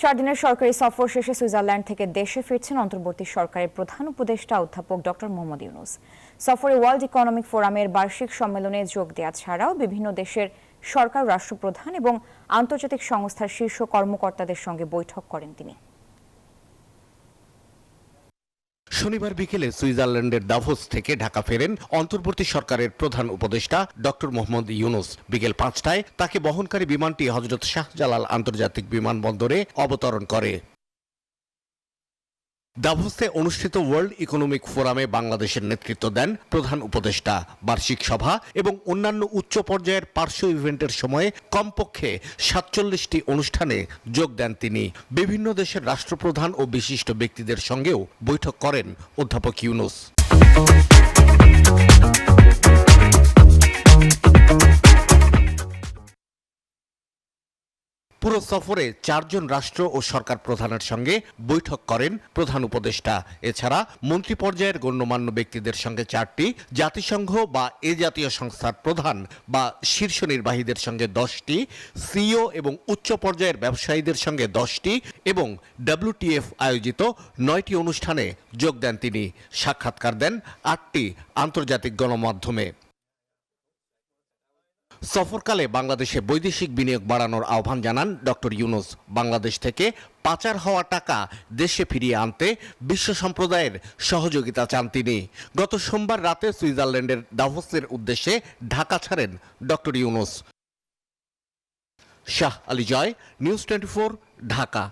4 দিনের সরকারি সফর শেষে সুইজারল্যান্ড থেকে দেশে ফিরছেন অন্তর্বর্তী সরকারের প্রধান উপদেষ্টা অধ্যাপক ডক্টর মোহাম্মদ ইউনূস। সফরে ওয়ার্ল্ড ইকোনমিক ফোরামের বার্ষিক সম্মেলনে যোগ দেওয়া ছাড়াও বিভিন্ন দেশের সরকার, রাষ্ট্রপ্রধান এবং আন্তর্জাতিক সংস্থার শীর্ষ কর্মকর্তাদের সঙ্গে বৈঠক করেন তিনি। শনিবার বিকেলে সুইজারল্যান্ডের দাভোস থেকে ঢাকা ফেরেন অন্তর্বর্তী সরকারের প্রধান উপদেষ্টা ডক্টর মোহাম্মদ ইউনূস। বিকেল 5টায় তাকে বহনকারী বিমানটি হযরত শাহজালাল আন্তর্জাতিক বিমানবন্দরে অবতরণ করে। দাভোসে অনুষ্ঠিত ওয়ার্ল্ড ইকোনমিক ফোরামে বাংলাদেশের নেতৃত্ব দেন প্রধান উপদেষ্টা। বার্ষিক সভা এবং অন্যান্য উচ্চ পর্যায়ের পার্শ্ব ইভেন্টের সময়ে কমপক্ষে ৪৭টি অনুষ্ঠানে যোগ দেন তিনি। বিভিন্ন দেশের রাষ্ট্রপ্রধান ও বিশিষ্ট ব্যক্তিদের সঙ্গেও বৈঠক করেন অধ্যাপক ইউনূস। পুরো সফরে 4 জন রাষ্ট্র ও সরকার প্রধানের সঙ্গে বৈঠক করেন প্রধান উপদেষ্টা। এছাড়া মন্ত্রী পর্যায়ের গণ্যমান্য ব্যক্তিদের সঙ্গে 4টি, জাতিসংঘ বা এ জাতীয় সংস্থার প্রধান বা শীর্ষ নির্বাহীদের সঙ্গে 10টি, সিইও এবং উচ্চ পর্যায়ের ব্যবসায়ীদের সঙ্গে 10টি এবং WTF আয়োজিত 9টি অনুষ্ঠানে যোগ দেন তিনি। সাক্ষাৎকার দেন 8টি আন্তর্জাতিক গণমাধ্যমে। সফরকালে বাংলাদেশে বৈদেশিক বিনিয়োগ বাড়ানোর আহ্বান জানান ডক্টর ইউনূস। বাংলাদেশ থেকে পাচার হওয়া টাকা দেশে ফিরিয়ে আনতে বিশ্ব সম্প্রদায়ের সহযোগিতা চান তিনি। গত সোমবার রাতে সুইজারল্যান্ডের দাভোসের উদ্দেশ্যে ঢাকা ছাড়েন ডক্টর ইউনূস। শাহ আলী জয়, নিউজ 24, ঢাকা।